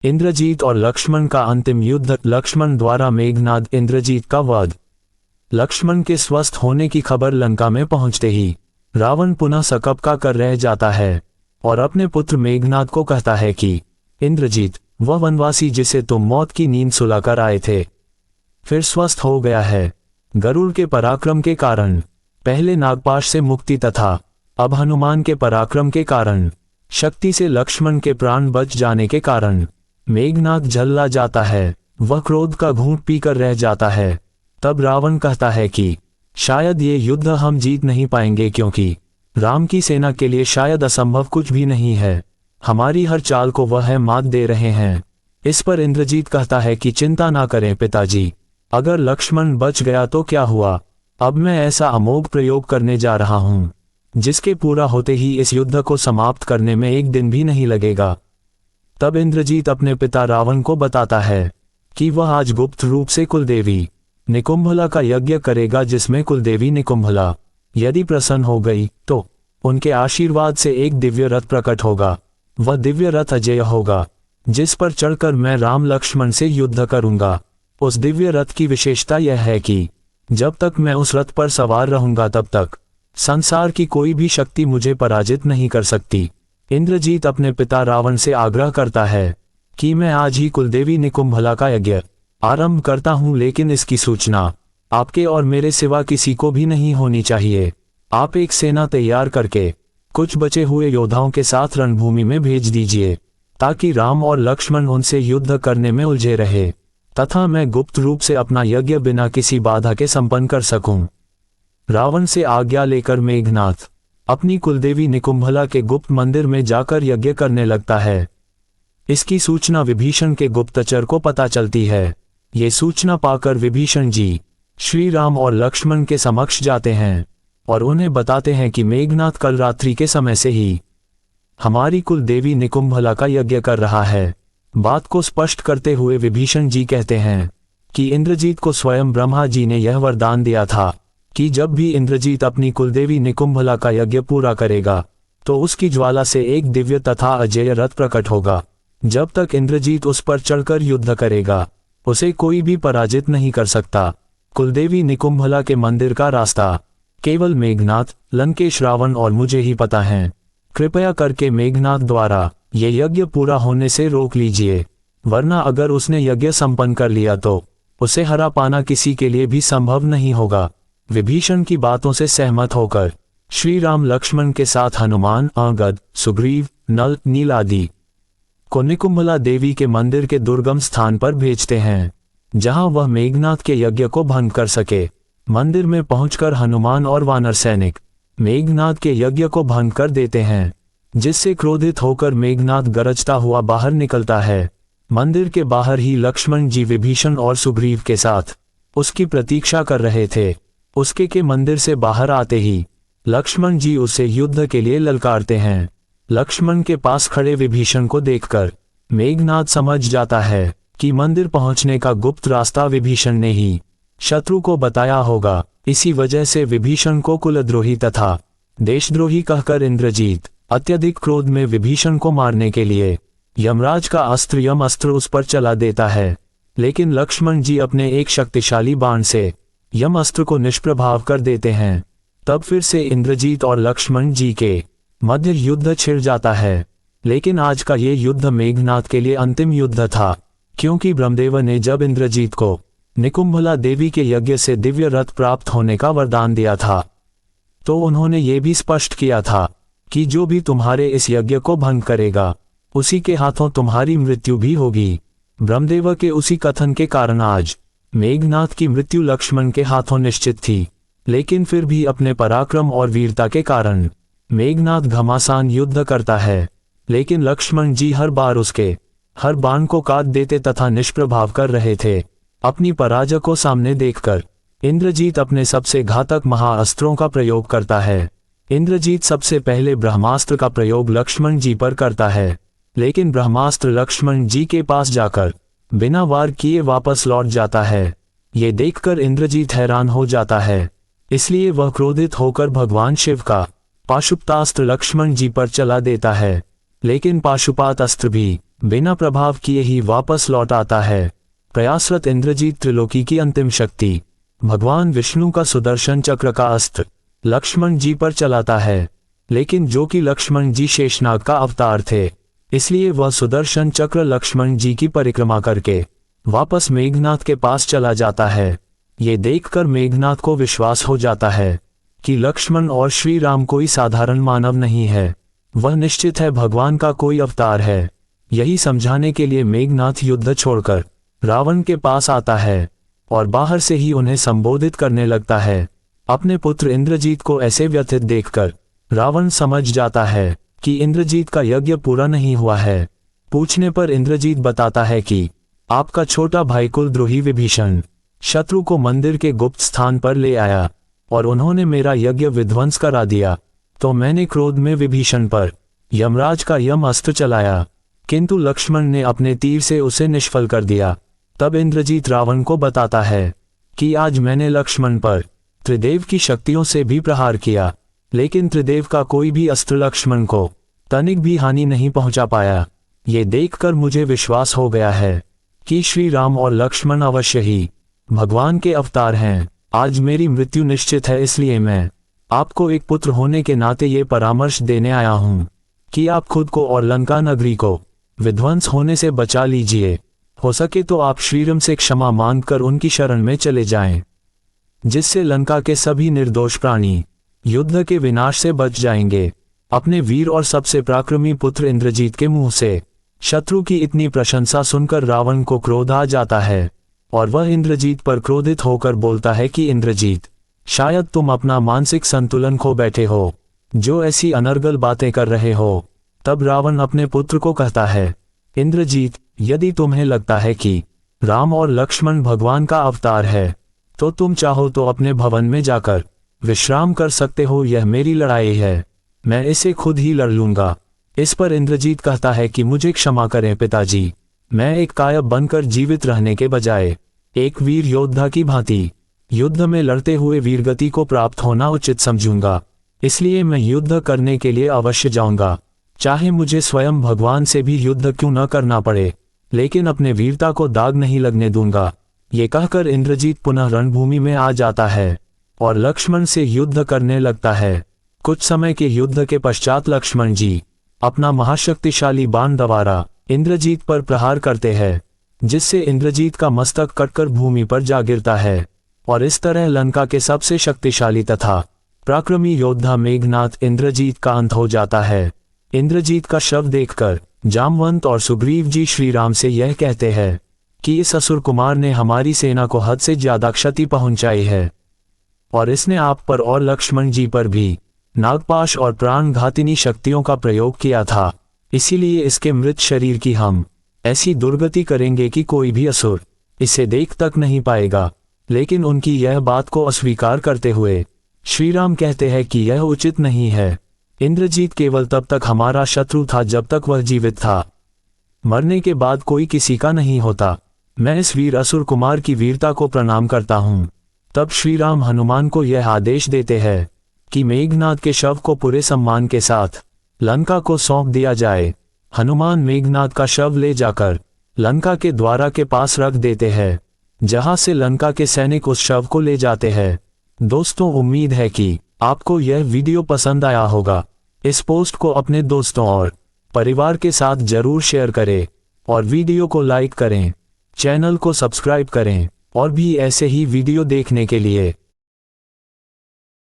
इंद्रजीत और लक्ष्मण का अंतिम युद्ध। लक्ष्मण द्वारा मेघनाद इंद्रजीत का वध। लक्ष्मण के स्वस्थ होने की खबर लंका में पहुंचते ही रावण पुनः सकपका कर रह जाता है और अपने पुत्र मेघनाद को कहता है कि इंद्रजीत, वह वनवासी जिसे तुम मौत की नींद सुलाकर आए थे, फिर स्वस्थ हो गया है। गरुड़ के पराक्रम के कारण, पहले नागपाश से मुक्ति तथा अब हनुमान के पराक्रम के कारण, शक्ति से लक्ष्मण के प्राण बच जाने के कारण मेघनाद झल्ला जाता है। वह क्रोध का घूंट पीकर रह जाता है। तब रावण कहता है कि शायद ये युद्ध हम जीत नहीं पाएंगे, क्योंकि राम की सेना के लिए शायद असंभव कुछ भी नहीं है। हमारी हर चाल को वह मात दे रहे हैं। इस पर इंद्रजीत कहता है कि चिंता ना करें पिताजी, अगर लक्ष्मण बच गया तो क्या हुआ। अब मैं ऐसा अमोघ प्रयोग करने जा रहा हूं जिसके पूरा होते ही इस युद्ध को समाप्त करने में एक दिन भी नहीं लगेगा। तब इंद्रजीत अपने पिता रावण को बताता है कि वह आज गुप्त रूप से कुलदेवी निकुंभला का यज्ञ करेगा, जिसमें कुलदेवी निकुंभला यदि प्रसन्न हो गई तो उनके आशीर्वाद से एक दिव्य रथ प्रकट होगा। वह दिव्य रथ अजेय होगा, जिस पर चढ़कर मैं राम लक्ष्मण से युद्ध करूंगा। उस दिव्य रथ की विशेषता यह है कि जब तक मैं उस रथ पर सवार रहूंगा तब तक संसार की कोई भी शक्ति मुझे पराजित नहीं कर सकती। इंद्रजीत अपने पिता रावण से आग्रह करता है कि मैं आज ही कुलदेवी निकुंभला का यज्ञ आरंभ करता हूं, लेकिन इसकी सूचना आपके और मेरे सिवा किसी को भी नहीं होनी चाहिए। आप एक सेना तैयार करके कुछ बचे हुए योद्धाओं के साथ रणभूमि में भेज दीजिए, ताकि राम और लक्ष्मण उनसे युद्ध करने में उलझे रहे तथा मैं गुप्त रूप से अपना यज्ञ बिना किसी बाधा के संपन्न कर सकूं। रावण से आज्ञा लेकर मेघनाद अपनी कुलदेवी निकुंभला के गुप्त मंदिर में जाकर यज्ञ करने लगता है। इसकी सूचना विभीषण के गुप्तचर को पता चलती है। ये सूचना पाकर विभीषण जी श्री राम और लक्ष्मण के समक्ष जाते हैं और उन्हें बताते हैं कि मेघनाद कल रात्रि के समय से ही हमारी कुलदेवी निकुंभला का यज्ञ कर रहा है। बात को स्पष्ट करते हुए विभीषण जी कहते हैं कि इंद्रजीत को स्वयं ब्रह्मा जी ने यह वरदान दिया था कि जब भी इंद्रजीत अपनी कुलदेवी निकुंभला का यज्ञ पूरा करेगा तो उसकी ज्वाला से एक दिव्य तथा अजेय रथ प्रकट होगा। जब तक इंद्रजीत उस पर चढ़कर युद्ध करेगा उसे कोई भी पराजित नहीं कर सकता। कुलदेवी निकुंभला के मंदिर का रास्ता केवल मेघनाद, लंकेश, रावण और मुझे ही पता है। कृपया करके मेघनाद द्वारा ये यज्ञ पूरा होने से रोक लीजिए, वरना अगर उसने यज्ञ संपन्न कर लिया तो उसे हरा पाना किसी के लिए भी संभव नहीं होगा। विभीषण की बातों से सहमत होकर श्री राम लक्ष्मण के साथ हनुमान, अंगद, सुग्रीव, नल, नील आदि को निकुंभला देवी के मंदिर के दुर्गम स्थान पर भेजते हैं, जहां वह मेघनाद के यज्ञ को भंग कर सके। मंदिर में पहुंचकर हनुमान और वानर सैनिक मेघनाद के यज्ञ को भंग कर देते हैं, जिससे क्रोधित होकर मेघनाद गरजता हुआ बाहर निकलता है। मंदिर के बाहर ही लक्ष्मण जी विभीषण और सुग्रीव के साथ उसकी प्रतीक्षा कर रहे थे। उसके के मंदिर से बाहर आते ही लक्ष्मण जी उसे युद्ध के लिए ललकारते हैं। लक्ष्मण के पास खड़े विभीषण को देखकर मेघनाद समझ जाता है कि मंदिर पहुंचने का गुप्त रास्ता विभीषण ने ही शत्रु को बताया होगा। इसी वजह से विभीषण को कुलद्रोही तथा देशद्रोही कहकर इंद्रजीत अत्यधिक क्रोध में विभीषण को मारने के लिए यमराज का अस्त्र यम अस्त्र उस पर चला देता है, लेकिन लक्ष्मण जी अपने एक शक्तिशाली बाण से यम अस्त्र को निष्प्रभाव कर देते हैं। तब फिर से इंद्रजीत और लक्ष्मण जी के मध्य युद्ध छिड़ जाता है। लेकिन आज का ये युद्ध मेघनाद के लिए अंतिम युद्ध था, क्योंकि ब्रह्मदेव ने जब इंद्रजीत को निकुंभला देवी के यज्ञ से दिव्य रथ प्राप्त होने का वरदान दिया था तो उन्होंने ये भी स्पष्ट किया था कि जो भी तुम्हारे इस यज्ञ को भंग करेगा उसी के हाथों तुम्हारी मृत्यु भी होगी। ब्रह्मदेव के उसी कथन के कारण आज मेघनाद की मृत्यु लक्ष्मण के हाथों निश्चित थी, लेकिन फिर भी अपने पराक्रम और वीरता के कारण मेघनाद घमासान युद्ध करता है। लेकिन लक्ष्मण जी हर बार उसके हर बाण को काट देते तथा निष्प्रभाव कर रहे थे। अपनी पराजय को सामने देखकर इंद्रजीत अपने सबसे घातक महाअस्त्रों का प्रयोग करता है। इंद्रजीत सबसे पहले ब्रह्मास्त्र का प्रयोग लक्ष्मण जी पर करता है, लेकिन ब्रह्मास्त्र लक्ष्मण जी के पास जाकर बिना वार किए वापस लौट जाता है। ये देखकर इंद्रजीत हैरान हो जाता है, इसलिए वह क्रोधित होकर भगवान शिव का पाशुपतास्त्र लक्ष्मण जी पर चला देता है, लेकिन पाशुपात अस्त्र भी बिना प्रभाव किए ही वापस लौट आता है। प्रयासरत इंद्रजीत त्रिलोकी की अंतिम शक्ति भगवान विष्णु का सुदर्शन चक्र का अस्त्र लक्ष्मण जी पर चलाता है, लेकिन जो कि लक्ष्मण जी शेषनाग का अवतार थे, इसलिए वह सुदर्शन चक्र लक्ष्मण जी की परिक्रमा करके वापस मेघनाथ के पास चला जाता है। ये देखकर मेघनाथ को विश्वास हो जाता है कि लक्ष्मण और श्री राम कोई साधारण मानव नहीं है, वह निश्चित है भगवान का कोई अवतार है। यही समझाने के लिए मेघनाथ युद्ध छोड़कर रावण के पास आता है और बाहर से ही उन्हें संबोधित करने लगता है। अपने पुत्र इंद्रजीत को ऐसे व्यथित देखकर रावण समझ जाता है कि इंद्रजीत का यज्ञ पूरा नहीं हुआ है। पूछने पर इंद्रजीत बताता है कि आपका छोटा भाई कुलद्रोही विभीषण शत्रु को मंदिर के गुप्त स्थान पर ले आया और उन्होंने मेरा यज्ञ विध्वंस करा दिया, तो मैंने क्रोध में विभीषण पर यमराज का यम अस्त्र चलाया, किंतु लक्ष्मण ने अपने तीर से उसे निष्फल कर दिया। तब इंद्रजीत रावण को बताता है कि आज मैंने लक्ष्मण पर त्रिदेव की शक्तियों से भी प्रहार किया, लेकिन त्रिदेव का कोई भी अस्त्र लक्ष्मण को तनिक भी हानि नहीं पहुंचा पाया। ये देखकर मुझे विश्वास हो गया है कि श्री राम और लक्ष्मण अवश्य ही भगवान के अवतार हैं। आज मेरी मृत्यु निश्चित है, इसलिए मैं आपको एक पुत्र होने के नाते ये परामर्श देने आया हूं कि आप खुद को और लंका नगरी को विध्वंस होने से बचा लीजिए। हो सके तो आप श्रीराम से क्षमा मांगकर उनकी शरण में चले जाएं, जिससे लंका के सभी निर्दोष प्राणी युद्ध के विनाश से बच जाएंगे। अपने वीर और सबसे पराक्रमी पुत्र इंद्रजीत के मुंह से शत्रु की इतनी प्रशंसा सुनकर रावण को क्रोध आ जाता है और वह इंद्रजीत पर क्रोधित होकर बोलता है कि इंद्रजीत, शायद तुम अपना मानसिक संतुलन खो बैठे हो, जो ऐसी अनर्गल बातें कर रहे हो। तब रावण अपने पुत्र को कहता है, इंद्रजीत, यदि तुम्हें लगता है कि राम और लक्ष्मण भगवान का अवतार है, तो तुम चाहो तो अपने भवन में जाकर विश्राम कर सकते हो। यह मेरी लड़ाई है, मैं इसे खुद ही लड़ लूंगा। इस पर इंद्रजीत कहता है कि मुझे क्षमा करें पिताजी, मैं एक कायब बनकर जीवित रहने के बजाय एक वीर योद्धा की भांति युद्ध में लड़ते हुए वीरगति को प्राप्त होना उचित समझूंगा, इसलिए मैं युद्ध करने के लिए अवश्य जाऊंगा, चाहे मुझे स्वयं भगवान से भी युद्ध क्यों न करना पड़े, लेकिन अपने वीरता को दाग नहीं लगने दूंगा। ये कहकर इंद्रजीत पुनः रणभूमि में आ जाता है और लक्ष्मण से युद्ध करने लगता है। कुछ समय के युद्ध के पश्चात लक्ष्मण जी अपना महाशक्तिशाली बाण द्वारा इंद्रजीत पर प्रहार करते हैं, जिससे इंद्रजीत का मस्तक कटकर भूमि पर जा गिरता है और इस तरह लंका के सबसे शक्तिशाली तथा पराक्रमी योद्धा मेघनाद इंद्रजीत का अंत हो जाता है। इंद्रजीत का शव देखकर जामवंत और सुग्रीव जी श्री राम से यह कहते हैं कि इस असुर कुमार ने हमारी सेना को हद से ज्यादा क्षति पहुंचाई है और इसने आप पर और लक्ष्मण जी पर भी नागपाश और प्राणघातिनी शक्तियों का प्रयोग किया था, इसीलिए इसके मृत शरीर की हम ऐसी दुर्गति करेंगे कि कोई भी असुर इसे देख तक नहीं पाएगा। लेकिन उनकी यह बात को अस्वीकार करते हुए श्री राम कहते हैं कि यह उचित नहीं है। इंद्रजीत केवल तब तक हमारा शत्रु था जब तक वह जीवित था, मरने के बाद कोई किसी का नहीं होता। मैं इस वीर असुर कुमार की वीरता को प्रणाम करता हूँ। तब श्री राम हनुमान को यह आदेश देते हैं कि मेघनाद के शव को पूरे सम्मान के साथ लंका को सौंप दिया जाए। हनुमान मेघनाद का शव ले जाकर लंका के द्वारा के पास रख देते हैं, जहां से लंका के सैनिक उस शव को ले जाते हैं। दोस्तों, उम्मीद है कि आपको यह वीडियो पसंद आया होगा। इस पोस्ट को अपने दोस्तों और परिवार के साथ जरूर शेयर करें और वीडियो को लाइक करें, चैनल को सब्सक्राइब करें और भी ऐसे ही वीडियो देखने के लिए